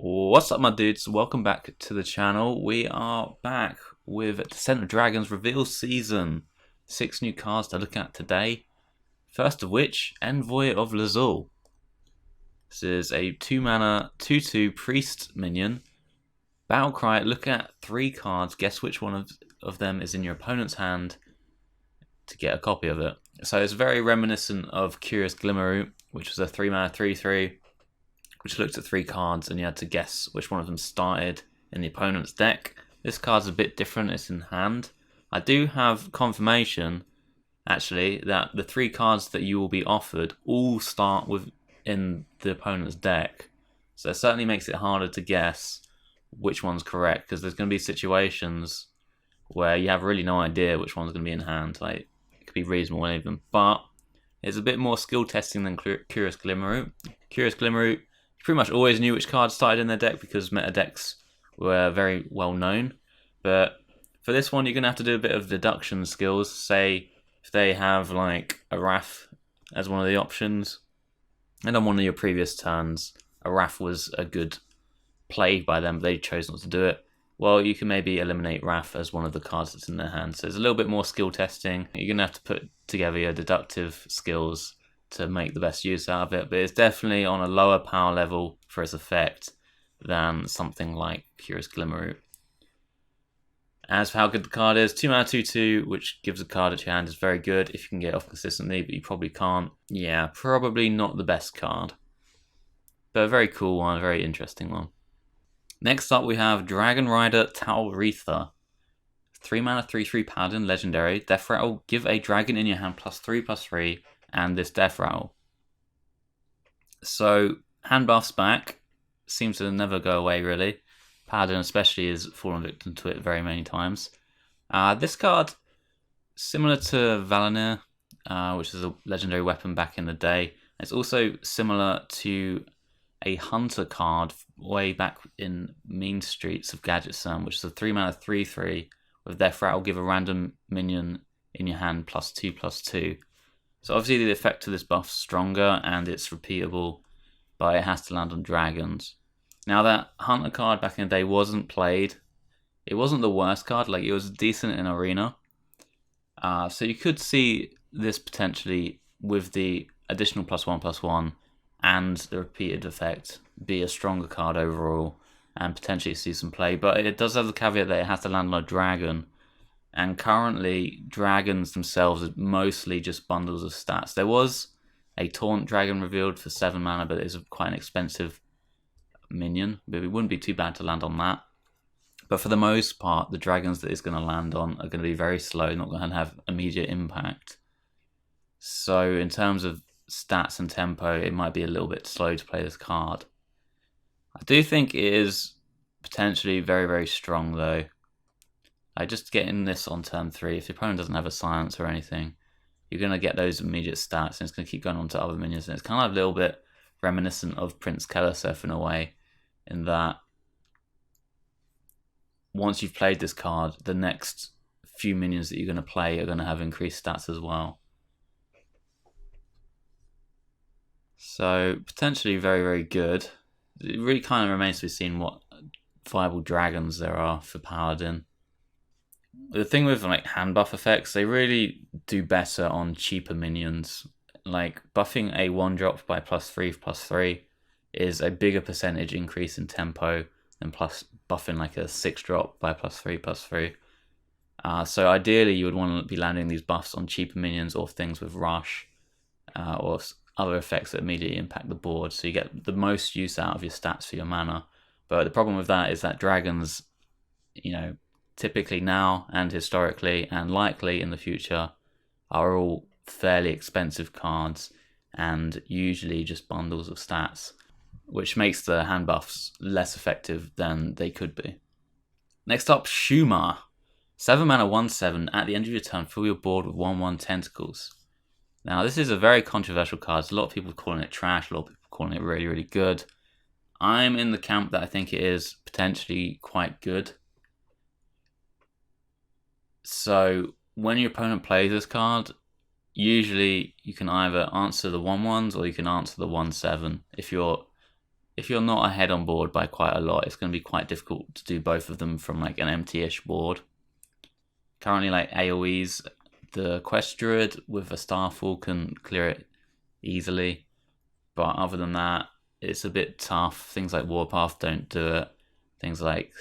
What's up, my dudes? Welcome back to the channel. We are back with Descent of Dragons Reveal Season. 6 new cards to look at today. First of which, Envoy of Lazul. This is a 2-mana, 2/2 Priest minion. Battle Cry, look at 3 cards, guess which one of them is in your opponent's hand to get a copy of it. So it's very reminiscent of Curious Glimmerroot, which was a 3-mana, 3/3. Which looked at 3 cards and you had to guess which one of them started in the opponent's deck. This card's a bit different, it's in hand. I do have confirmation, actually, that the 3 cards that you will be offered all start within the opponent's deck. So it certainly makes it harder to guess which one's correct, because there's going to be situations where you have really no idea which one's going to be in hand. Like, it could be reasonable, any of them. But it's a bit more skill testing than Curious Glimmerroot. Curious Glimmerroot, pretty much always knew which cards started in their deck because meta decks were very well known. But for this one, you're going to have to do a bit of deduction skills. Say if they have like a Wrath as one of the options, and on one of your previous turns, a Wrath was a good play by them, but they chose not to do it. Well, you can maybe eliminate Wrath as one of the cards that's in their hand. So it's a little bit more skill testing. You're going to have to put together your deductive skills to make the best use out of it, but it's definitely on a lower power level for its effect than something like Curious Glimmerroot. As for how good the card is, 2-mana 2/2, which gives a card at your hand, is very good if you can get it off consistently, but you probably can't. Yeah, probably not the best card, but a very cool one, a very interesting one. Next up we have Dragon Rider Talretha. 3-mana 3/3 Paladin, legendary. Death Rattle, give a dragon in your hand +3/+3, and this Death Rattle. So hand buffs back, seems to never go away really. Paladin especially has fallen victim to it very many times. This card, similar to Valinir, which is a legendary weapon back in the day. It's also similar to a Hunter card way back in Mean Streets of Gadgetzan, which is a 3-mana 3/3 with Death Rattle, give a random minion in your hand +2/+2. So obviously the effect of this buff is stronger and it's repeatable, but it has to land on dragons. Now that Hunter card back in the day wasn't played. It wasn't the worst card, like it was decent in Arena. So you could see this potentially with the additional +1/+1 and the repeated effect be a stronger card overall and potentially see some play. But it does have the caveat that it has to land on a dragon. And currently, dragons themselves are mostly just bundles of stats. There was a Taunt Dragon revealed for 7 mana, but it's quite an expensive minion. But it wouldn't be too bad to land on that. But for the most part, the dragons that it's going to land on are going to be very slow, not going to have immediate impact. So in terms of stats and tempo, it might be a little bit slow to play this card. I do think it is potentially very, very strong though. Just getting this on turn 3, if your opponent doesn't have a silence or anything, you're going to get those immediate stats and it's going to keep going on to other minions. And it's kind of a little bit reminiscent of Prince Keleseth in a way, in that once you've played this card, the next few minions that you're going to play are going to have increased stats as well. So potentially very, very good. It really kind of remains to be seen what viable dragons there are for Paladin. The thing with like hand buff effects, they really do better on cheaper minions. Like buffing a 1-drop by +3/+3 is a bigger percentage increase in tempo than buffing like a 6-drop by +3/+3. So ideally you would want to be landing these buffs on cheaper minions or things with rush or other effects that immediately impact the board, so you get the most use out of your stats for your mana. But the problem with that is that dragons, you know, typically now and historically and likely in the future are all fairly expensive cards and usually just bundles of stats, which makes the hand buffs less effective than they could be. Next up, Shuma. 7 mana 1/7, at the end of your turn fill your board with 1/1 tentacles. Now this is a very controversial card. A lot of people calling it trash, a lot of people calling it really, really good. I'm in the camp that I think it is potentially quite good. So when your opponent plays this card, usually you can either answer the 1/1s or you can answer the 1/7 if if you're not ahead on board by quite a lot, it's going to be quite difficult to do both of them from like an empty-ish board. Currently, like AoEs, the Quest Druid with a Starfall can clear it easily, but other than that, it's a bit tough. Things like Warpath don't do it. Things like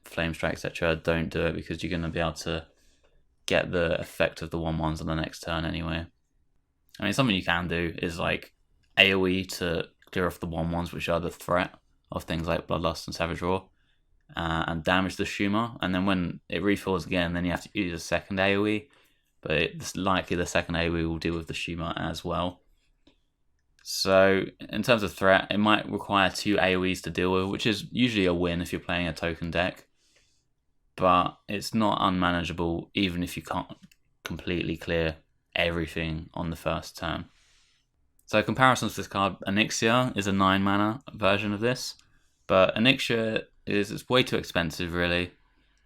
Flame Strike, etc. don't do it because you're going to be able to get the effect of the 1/1s on the next turn anyway. I mean, something you can do is like AoE to clear off the 1/1s, which are the threat of things like Bloodlust and Savage Roar, and damage the Shuma. And then when it refills again, then you have to use a second AoE, but it's likely the second AoE will deal with the Shuma as well. So in terms of threat, it might require 2 AoEs to deal with, which is usually a win if you're playing a token deck. But it's not unmanageable even if you can't completely clear everything on the first turn. So comparisons to this card, ONYXIA is a 9 mana version of this, but ONYXIA it's way too expensive really,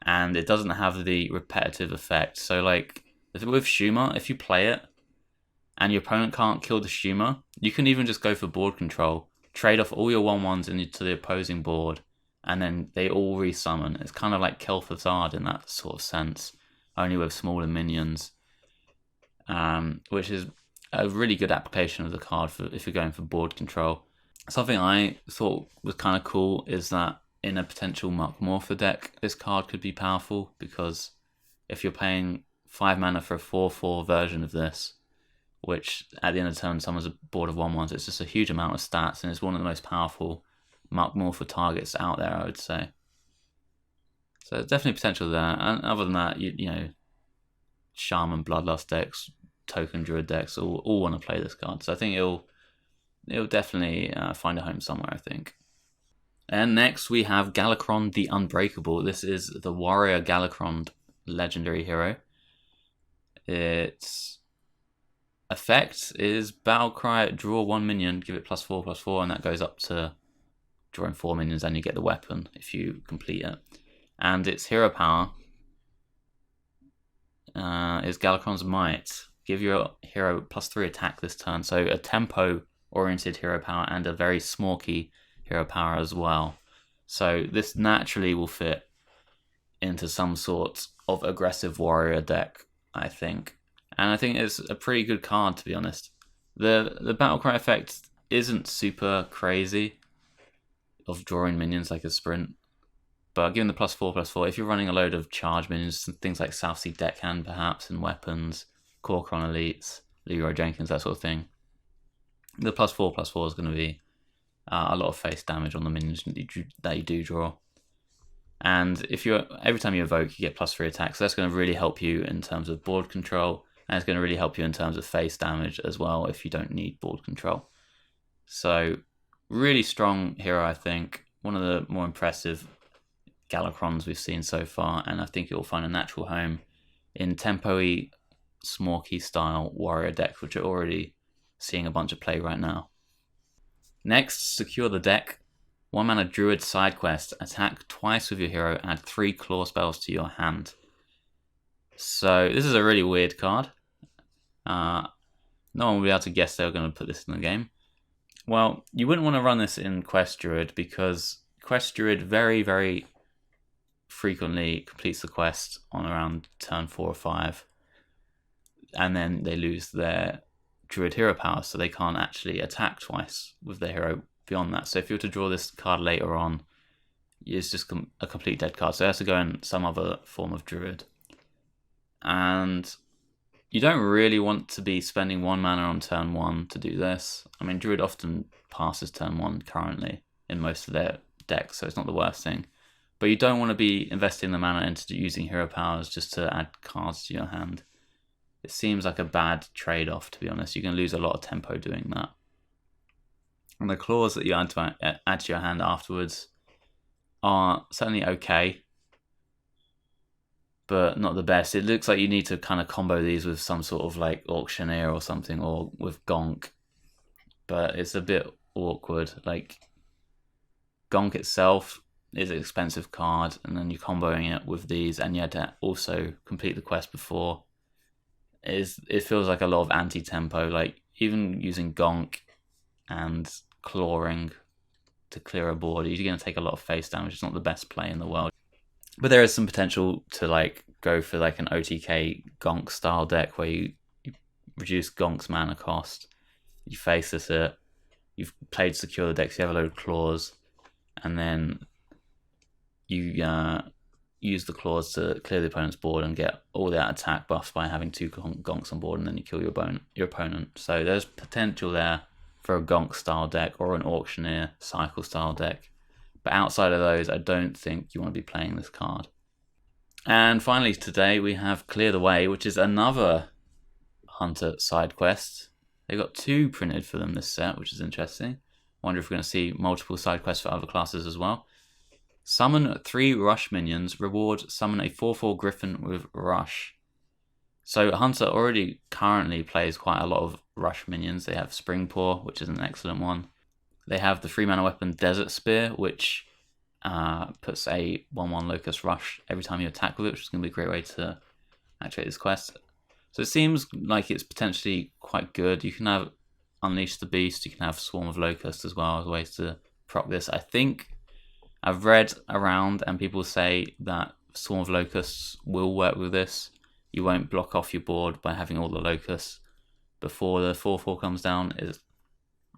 and it doesn't have the repetitive effect. So like with Shuma, if you play it and your opponent can't kill the Shuma, you can even just go for board control, trade off all your 1/1s into the opposing board, and then they all resummon. It's kind of like Kel'Thuzad in that sort of sense, only with smaller minions, which is a really good application of the card for if you're going for board control. Something I thought was kind of cool is that in a potential Muck Morpher deck, this card could be powerful, because if you're paying 5 mana for a 4/4 version of this, which at the end of the turn someone's a board of 1/1s, it's just a huge amount of stats, and it's one of the most powerful Muck Morpher targets out there, I would say. So there's definitely potential there. And other than that, you know, Shaman, Bloodlust decks, Token Druid decks all want to play this card. So I think it'll definitely find a home somewhere, I think. And next we have Galakrond the Unbreakable. This is the Warrior Galakrond legendary hero. Its effect is Battle Cry, draw 1 minion, give it +4/+4, and that goes up to drawing 4 minions, and you get the weapon if you complete it. And its hero power is Galakrond's Might. Give your hero +3 attack this turn. So a tempo-oriented hero power and a very smoky hero power as well. So this naturally will fit into some sort of aggressive warrior deck, I think. And I think it's a pretty good card, to be honest. The Battlecry effect isn't super crazy of drawing minions like a sprint, but given the +4/+4, if you're running a load of charge minions, things like Southsea Deckhand perhaps, and weapons, Galakrond Elites, Leroy Jenkins, that sort of thing, the +4/+4 is going to be a lot of face damage on the minions that you do draw. And if every time you evoke, you get +3 attack, so that's going to really help you in terms of board control, and it's going to really help you in terms of face damage as well if you don't need board control. So really strong hero, I think. One of the more impressive Galakronds we've seen so far, and I think it will find a natural home in tempo-y, smoky style warrior decks, which are already seeing a bunch of play right now. Next, secure the deck. 1 mana Druid side quest. Attack twice with your hero, add 3 claw spells to your hand. So this is a really weird card. No one will be able to guess they were going to put this in the game. Well, you wouldn't want to run this in Quest Druid, because Quest Druid very, very frequently completes the quest on around turn 4 or 5, and then they lose their Druid hero power, so they can't actually attack twice with their hero beyond that. So if you were to draw this card later on, it's just a complete dead card, so it has to go in some other form of Druid. And you don't really want to be spending 1 mana on turn 1 to do this. I mean, Druid often passes turn 1 currently in most of their decks, so it's not the worst thing. But you don't want to be investing the mana into using hero powers just to add cards to your hand. It seems like a bad trade-off, to be honest. You can lose a lot of tempo doing that. And the claws that you add to your hand afterwards are certainly okay, but not the best. It looks like you need to kind of combo these with some sort of like Auctioneer or something, or with Gonk, but it's a bit awkward. Like, Gonk itself is an expensive card, and then you're comboing it with these, and you had to also complete the quest before. It feels like a lot of anti-tempo. Like, even using Gonk and clawing to clear a board. You're going to take a lot of face damage. It's not the best play in the world. But there is some potential to like go for like an OTK Gonk style deck where you reduce Gonk's mana cost. You face this it. You've played secure the decks. You have a load of claws, and then you use the claws to clear the opponent's board and get all that attack buffs by having 2 Gonks on board, and then you kill your opponent. So there's potential there for a Gonk style deck or an Auctioneer cycle style deck. But outside of those, I don't think you want to be playing this card. And finally today we have Clear the Way, which is another Hunter side quest. They've got 2 printed for them this set, which is interesting. Wonder if we're going to see multiple side quests for other classes as well. Summon 3 Rush minions. Reward, summon a 4/4 Griffin with Rush. So Hunter already currently plays quite a lot of Rush minions. They have Springpaw, which is an excellent one. They have the 3 mana weapon Desert Spear, which puts a 1/1 Locust Rush every time you attack with it, which is going to be a great way to activate this quest. So it seems like it's potentially quite good. You can have Unleash the Beast, you can have Swarm of Locusts as well as ways to proc this. I think I've read around and people say that Swarm of Locusts will work with this. You won't block off your board by having all the Locusts before the 4/4 comes down.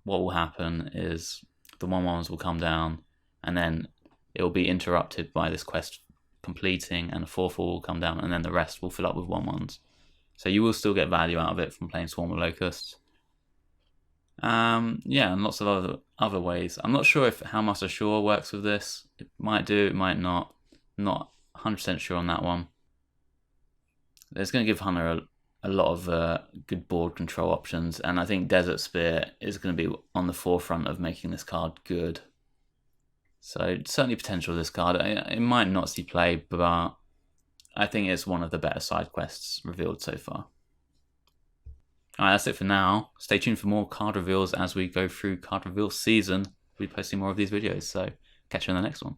What will happen is the 1/1s will come down and then it will be interrupted by this quest completing, and the 4/4 will come down, and then the rest will fill up with 1/1s. So you will still get value out of it from playing Swarm of Locusts. Yeah, and lots of other ways. I'm not sure if How Master Shore works with this. It might do, it might not. Not 100% sure on that one. It's going to give Hunter a lot of good board control options, and I think Desert Spear is going to be on the forefront of making this card good. So certainly potential of this card. It might not see play, but I think it's one of the better side quests revealed so far. Alright, that's it for now. Stay tuned for more card reveals as we go through card reveal season. We'll be posting more of these videos, so catch you in the next one.